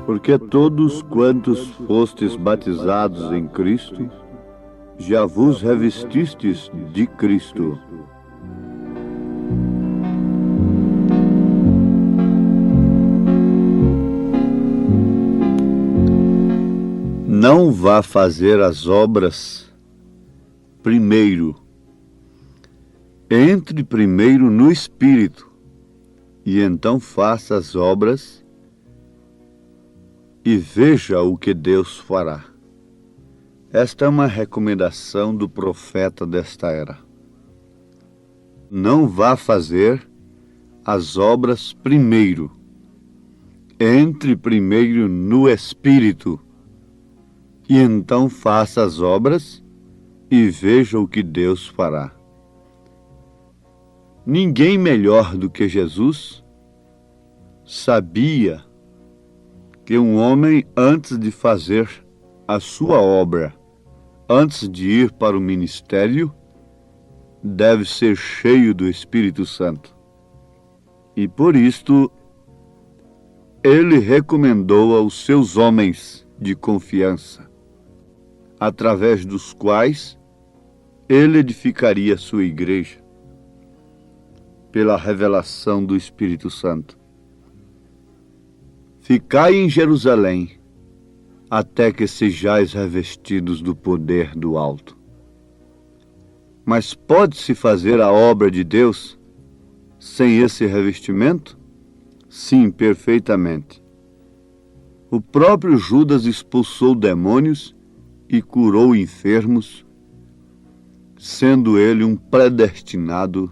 Porque todos quantos fostes batizados em Cristo, já vos revestistes de Cristo. Não vá fazer as obras primeiro. Entre primeiro no Espírito, e então faça as obras e veja o que Deus fará. Esta é uma recomendação do profeta desta era. Não vá fazer as obras primeiro. Entre primeiro no Espírito, e então faça as obras e veja o que Deus fará. Ninguém melhor do que Jesus sabia que um homem, antes de fazer a sua obra, antes de ir para o ministério, deve ser cheio do Espírito Santo. E por isto, ele recomendou aos seus homens de confiança, através dos quais ele edificaria sua igreja, pela revelação do Espírito Santo. Ficai em Jerusalém, até que sejais revestidos do poder do alto. Mas pode-se fazer a obra de Deus sem esse revestimento? Sim, perfeitamente. O próprio Judas expulsou demônios e curou enfermos, sendo ele um predestinado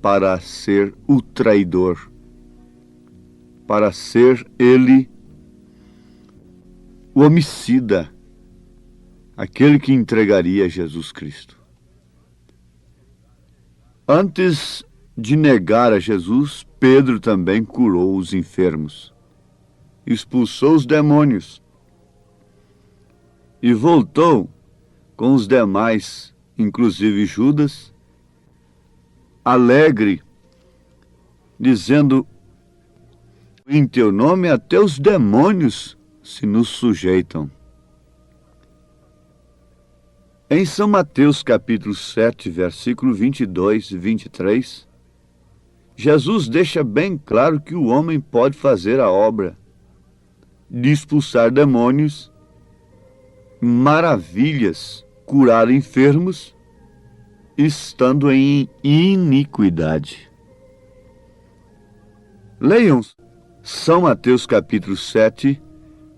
para ser o traidor, para ser ele o homicida, aquele que entregaria Jesus Cristo. Antes de negar a Jesus, Pedro também curou os enfermos, expulsou os demônios e voltou com os demais, inclusive Judas, alegre, dizendo: em teu nome até os demônios se nos sujeitam. Em São Mateus capítulo 7, versículo 22 e 23, Jesus deixa bem claro que o homem pode fazer a obra de expulsar demônios, maravilhas, curar enfermos, estando em iniquidade. Leiam São Mateus capítulo 7,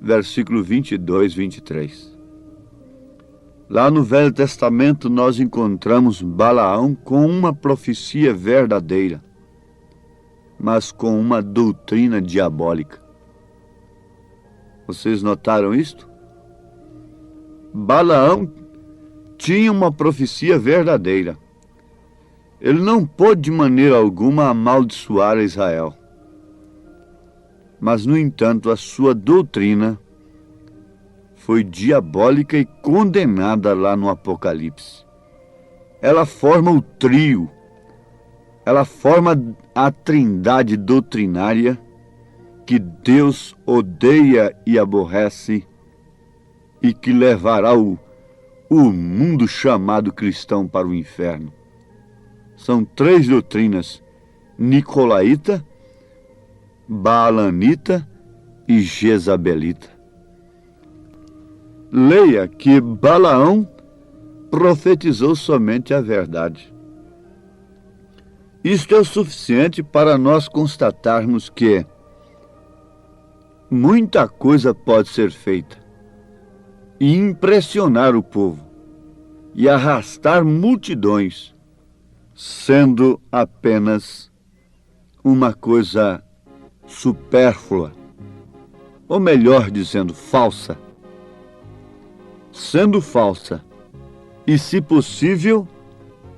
versículo 22 e 23. Lá no Velho Testamento nós encontramos Balaão com uma profecia verdadeira, mas com uma doutrina diabólica. Vocês notaram isto? Balaão tinha uma profecia verdadeira. Ele não pôde de maneira alguma amaldiçoar Israel. Mas, no entanto, a sua doutrina foi diabólica e condenada lá no Apocalipse. Ela forma o trio, ela forma a trindade doutrinária que Deus odeia e aborrece e que levará o mundo chamado cristão para o inferno. São três doutrinas: nicolaíta, baalanita e jezabelita. Leia que Balaão profetizou somente a verdade. Isto é o suficiente para nós constatarmos que muita coisa pode ser feita e impressionar o povo e arrastar multidões, sendo apenas uma coisa supérflua, ou melhor dizendo, falsa. Sendo falsa, e se possível,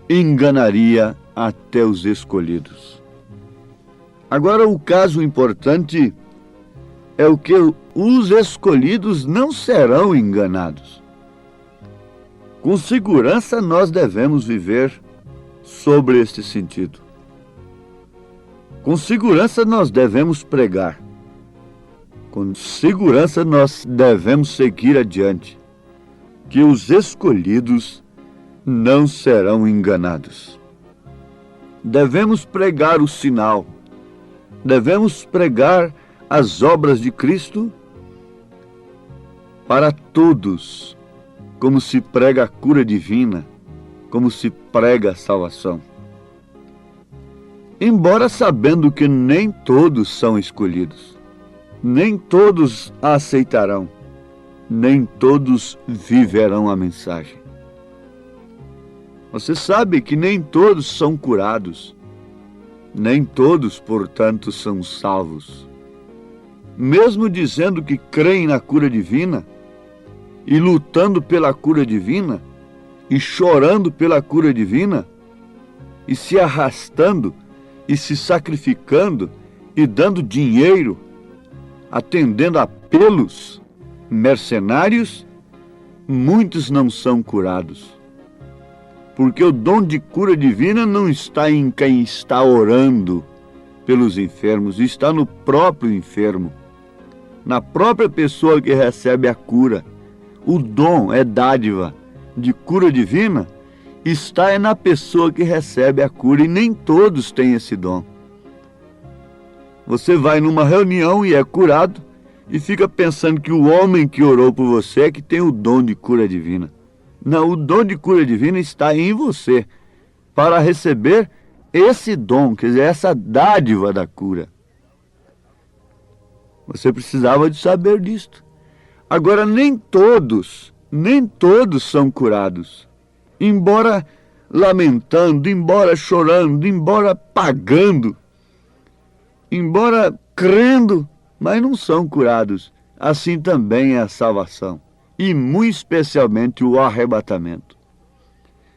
enganaria até os escolhidos. Agora, o caso importante é o que os escolhidos não serão enganados. Com segurança nós devemos viver sobre este sentido. Com segurança nós devemos pregar. Com segurança nós devemos seguir adiante, que os escolhidos não serão enganados. Devemos pregar o sinal, devemos pregar as obras de Cristo para todos, como se prega a cura divina, como se prega a salvação. Embora sabendo que nem todos são escolhidos, nem todos a aceitarão, nem todos viverão a mensagem. Você sabe que nem todos são curados, nem todos, portanto, são salvos. Mesmo dizendo que creem na cura divina, e lutando pela cura divina, e chorando pela cura divina, e se arrastando, e se sacrificando, e dando dinheiro, atendendo apelos mercenários, muitos não são curados. Porque o dom de cura divina não está em quem está orando pelos enfermos, está no próprio enfermo, na própria pessoa que recebe a cura. O dom é dádiva de cura divina, está na pessoa que recebe a cura, e nem todos têm esse dom. Você vai numa reunião e é curado, e fica pensando que o homem que orou por você é que tem o dom de cura divina. Não, o dom de cura divina está em você, para receber esse dom, quer dizer, essa dádiva da cura. Você precisava de saber disto. Agora, nem todos são curados. Embora lamentando, embora chorando, embora pagando, embora crendo, mas não são curados. Assim também é a salvação, e muito especialmente o arrebatamento.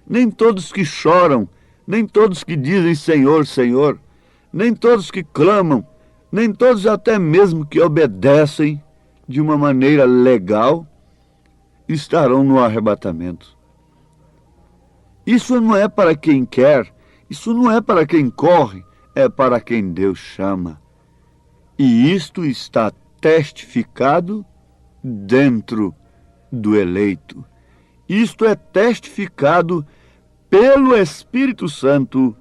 Nem todos que choram, nem todos que dizem Senhor, Senhor, nem todos que clamam, nem todos até mesmo que obedecem de uma maneira legal, estarão no arrebatamento. Isso não é para quem quer, isso não é para quem corre, é para quem Deus chama. E isto está testificado dentro do eleito. Isto é testificado pelo Espírito Santo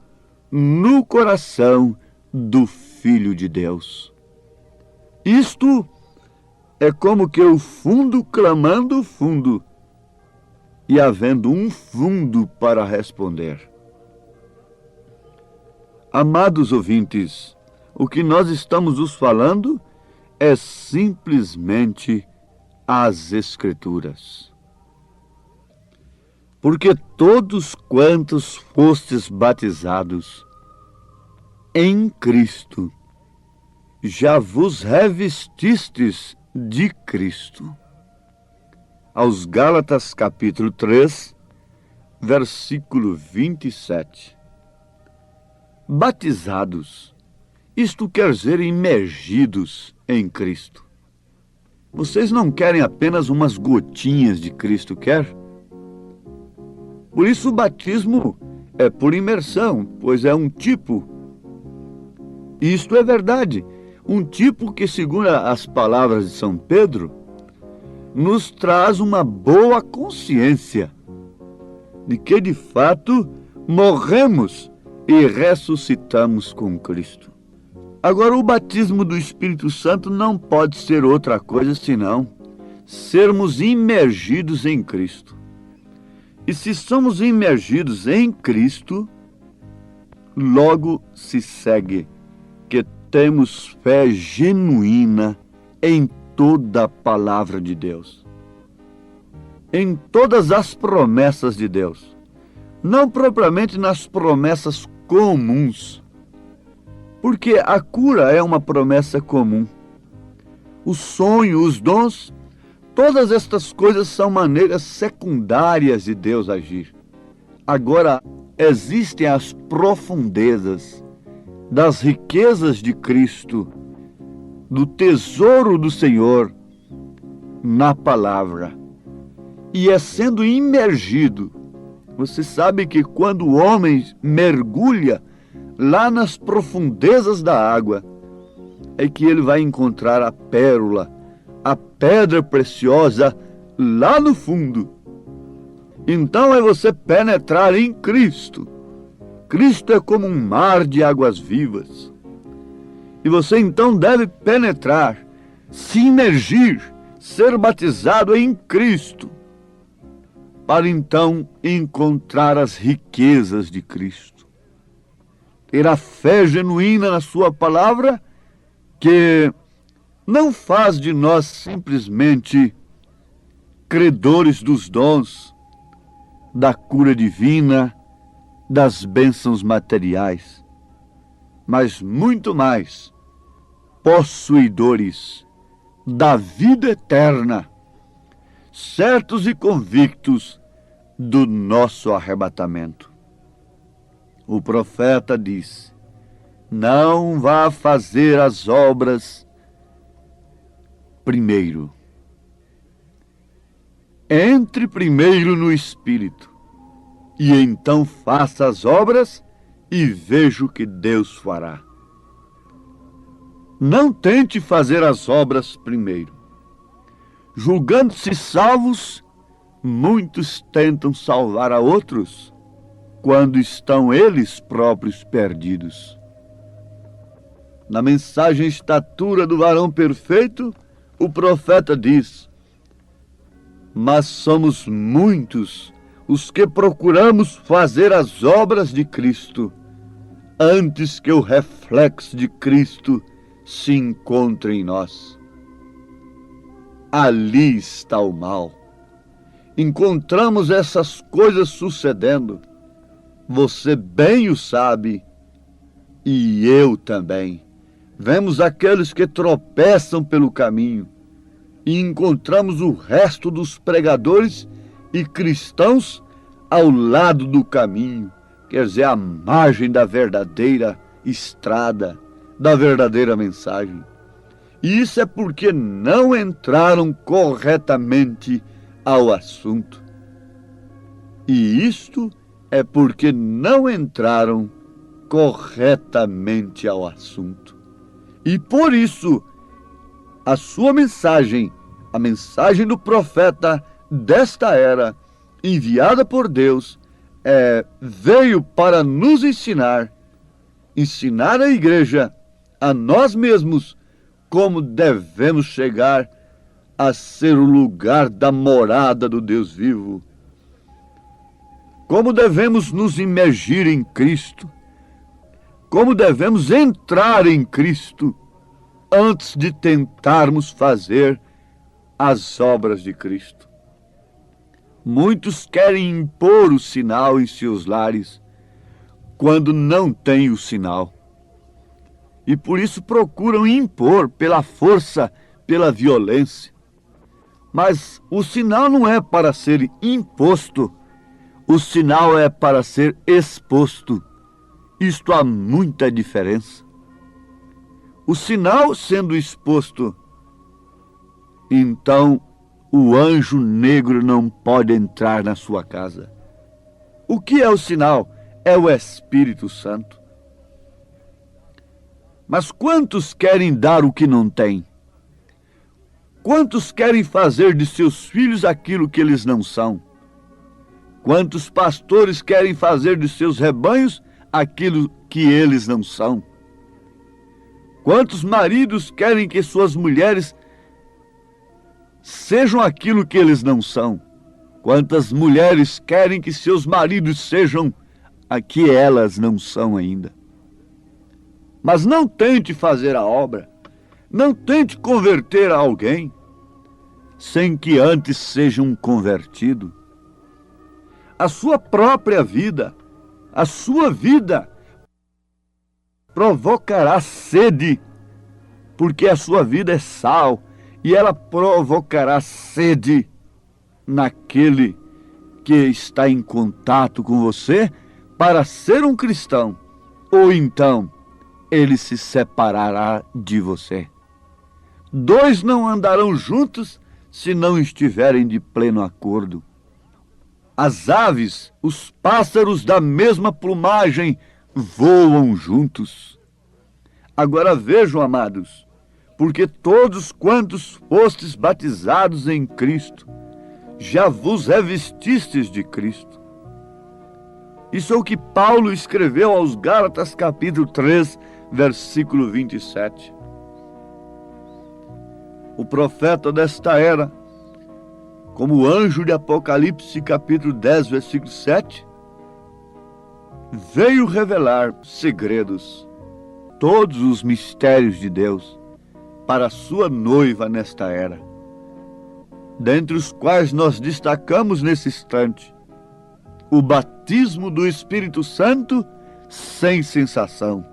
no coração do Filho de Deus. Isto é como que o fundo clamando o fundo, e havendo um fundo para responder. Amados ouvintes, o que nós estamos nos falando é simplesmente as Escrituras. Porque todos quantos fostes batizados em Cristo, já vos revestistes de Cristo. Aos Gálatas capítulo 3, versículo 27. Batizados, isto quer dizer imergidos em Cristo. Vocês não querem apenas umas gotinhas de Cristo, quer? Por isso o batismo é por imersão, pois é um tipo. Isto é verdade, um tipo que, segundo as palavras de São Pedro, nos traz uma boa consciência de que, de fato, morremos e ressuscitamos com Cristo. Agora, o batismo do Espírito Santo não pode ser outra coisa senão sermos imergidos em Cristo. E se somos imergidos em Cristo, logo se segue que temos fé genuína em toda a palavra de Deus, em todas as promessas de Deus, não propriamente nas promessas comuns, porque a cura é uma promessa comum. O sonho, os dons, todas estas coisas são maneiras secundárias de Deus agir. Agora, existem as profundezas das riquezas de Cristo, do tesouro do Senhor, na palavra. E é sendo imergido. Você sabe que quando o homem mergulha lá nas profundezas da água, é que ele vai encontrar a pérola, a pedra preciosa lá no fundo. Então é você penetrar em Cristo. Cristo é como um mar de águas vivas. E você então deve penetrar, se imergir, ser batizado em Cristo, para então encontrar as riquezas de Cristo. Ter a fé genuína na sua palavra, que não faz de nós simplesmente credores dos dons, da cura divina, das bênçãos materiais, mas muito mais possuidores da vida eterna, certos e convictos do nosso arrebatamento. O profeta diz: não vá fazer as obras primeiro. Entre primeiro no Espírito, e então faça as obras e veja o que Deus fará. Não tente fazer as obras primeiro. Julgando-se salvos, muitos tentam salvar a outros, quando estão eles próprios perdidos. Na mensagem Estatura do Varão Perfeito, o profeta diz: mas somos muitos os que procuramos fazer as obras de Cristo, antes que o reflexo de Cristo se encontre em nós. Ali está o mal. Encontramos essas coisas sucedendo. Você bem o sabe, e eu também. Vemos aqueles que tropeçam pelo caminho, e encontramos o resto dos pregadores e cristãos ao lado do caminho, quer dizer, à margem da verdadeira estrada, da verdadeira mensagem. E isso é porque não entraram corretamente ao assunto. E isto é porque não entraram corretamente ao assunto. E por isso, a sua mensagem, a mensagem do profeta desta era, enviada por Deus, veio para nos ensinar a igreja, a nós mesmos, como devemos chegar a ser o lugar da morada do Deus vivo. Como devemos nos imergir em Cristo. Como devemos entrar em Cristo antes de tentarmos fazer as obras de Cristo. Muitos querem impor o sinal em seus lares, quando não têm o sinal. E por isso procuram impor pela força, pela violência. Mas o sinal não é para ser imposto, o sinal é para ser exposto. Isto há muita diferença. O sinal sendo exposto, então o anjo negro não pode entrar na sua casa. O que é o sinal? É o Espírito Santo. Mas quantos querem dar o que não têm? Quantos querem fazer de seus filhos aquilo que eles não são? Quantos pastores querem fazer de seus rebanhos aquilo que eles não são? Quantos maridos querem que suas mulheres sejam aquilo que eles não são? Quantas mulheres querem que seus maridos sejam a que elas não são ainda? Mas não tente fazer a obra, não tente converter a alguém, sem que antes seja um convertido. A sua própria vida, a sua vida, provocará sede, porque a sua vida é sal, e ela provocará sede naquele que está em contato com você para ser um cristão, ou então ele se separará de você. Dois não andarão juntos se não estiverem de pleno acordo. As aves, os pássaros da mesma plumagem voam juntos. Agora vejam, amados, porque todos quantos fostes batizados em Cristo, já vos revestistes de Cristo. Isso é o que Paulo escreveu aos Gálatas, capítulo 3, versículo 27. O profeta desta era, como o anjo de Apocalipse, capítulo 10, versículo 7, veio revelar segredos, todos os mistérios de Deus, para a sua noiva nesta era, dentre os quais nós destacamos nesse instante o batismo do Espírito Santo sem sensação.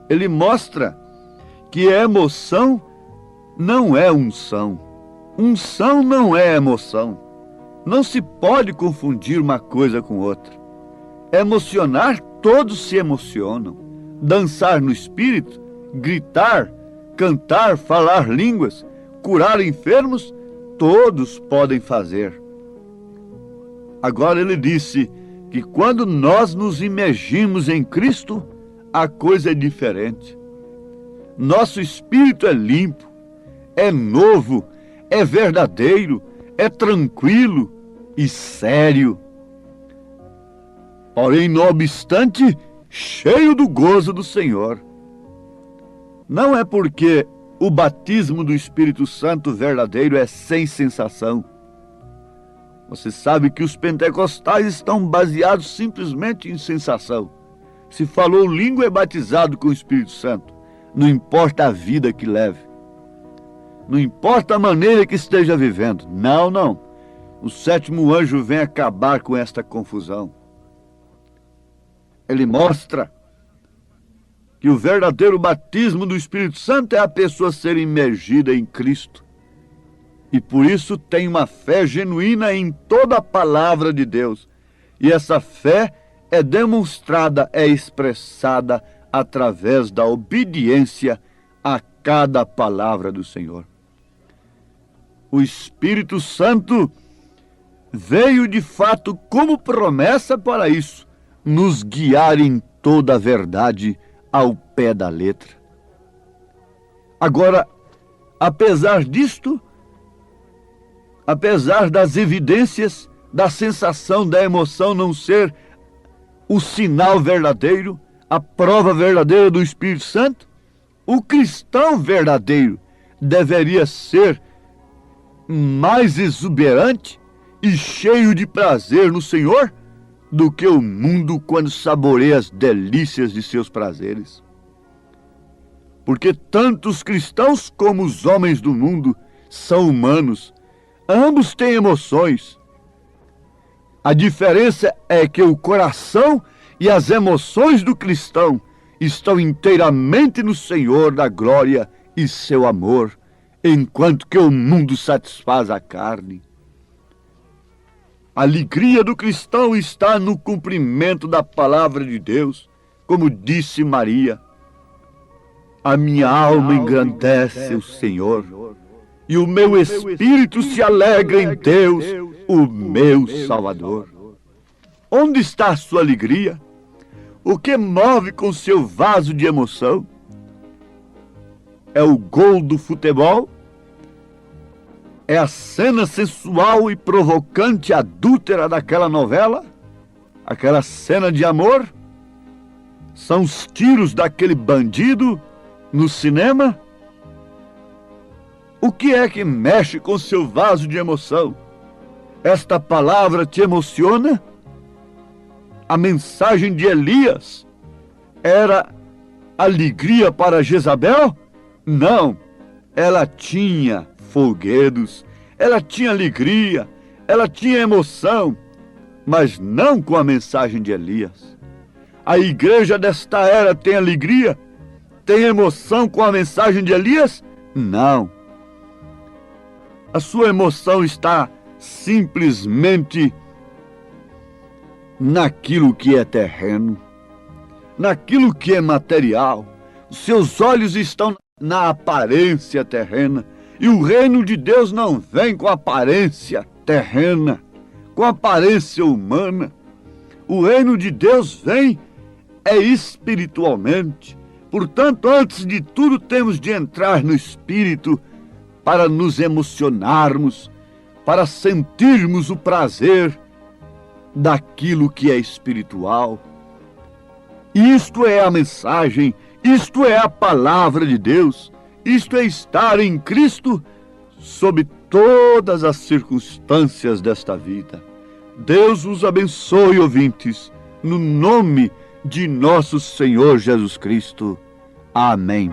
Ele mostra que a emoção não é unção. Unção não é emoção. Não se pode confundir uma coisa com outra. Emocionar, todos se emocionam. Dançar no espírito, gritar, cantar, falar línguas, curar enfermos, todos podem fazer. Agora ele disse que quando nós nos imergimos em Cristo, a coisa é diferente. Nosso espírito é limpo, é novo, é verdadeiro, é tranquilo e sério. Porém, não obstante, cheio do gozo do Senhor. Não é porque o batismo do Espírito Santo verdadeiro é sem sensação. Você sabe que os pentecostais estão baseados simplesmente em sensação. Se falou língua, é batizado com o Espírito Santo. Não importa a vida que leve. Não importa a maneira que esteja vivendo. Não, não. O sétimo anjo vem acabar com esta confusão. Ele mostra que o verdadeiro batismo do Espírito Santo é a pessoa ser imergida em Cristo. E por isso tem uma fé genuína em toda a palavra de Deus. E essa fé é demonstrada, é expressada através da obediência a cada palavra do Senhor. O Espírito Santo veio de fato como promessa para isso, nos guiar em toda a verdade ao pé da letra. Agora, apesar disto, apesar das evidências, da sensação, da emoção não ser o sinal verdadeiro, a prova verdadeira do Espírito Santo, o cristão verdadeiro deveria ser mais exuberante e cheio de prazer no Senhor do que o mundo quando saboreia as delícias de seus prazeres. Porque tanto os cristãos como os homens do mundo são humanos. Ambos têm emoções. A diferença é que o coração e as emoções do cristão estão inteiramente no Senhor da glória e seu amor, enquanto que o mundo satisfaz a carne. A alegria do cristão está no cumprimento da palavra de Deus, como disse Maria. A minha alma engrandece o Senhor, e o meu espírito se alegra em Deus, o meu Salvador. Onde está a sua alegria? O que move com seu vaso de emoção? É o gol do futebol? É a cena sensual e provocante adúltera daquela novela? Aquela cena de amor? São os tiros daquele bandido no cinema? O que é que mexe com seu vaso de emoção? Esta palavra te emociona? A mensagem de Elias era alegria para Jezabel? Não, ela tinha folguedos, ela tinha alegria, ela tinha emoção, mas não com a mensagem de Elias. A igreja desta era tem alegria, tem emoção com a mensagem de Elias? Não. A sua emoção está simplesmente naquilo que é terreno, naquilo que é material. Os seus olhos estão na aparência terrena, E o reino de Deus não vem com aparência terrena, com aparência humana. O reino de Deus vem espiritualmente. Portanto, antes de tudo, temos de entrar no Espírito para nos emocionarmos, para sentirmos o prazer daquilo que é espiritual. Isto é a mensagem, isto é a palavra de Deus, isto é estar em Cristo sob todas as circunstâncias desta vida. Deus os abençoe, ouvintes, no nome de nosso Senhor Jesus Cristo. Amém.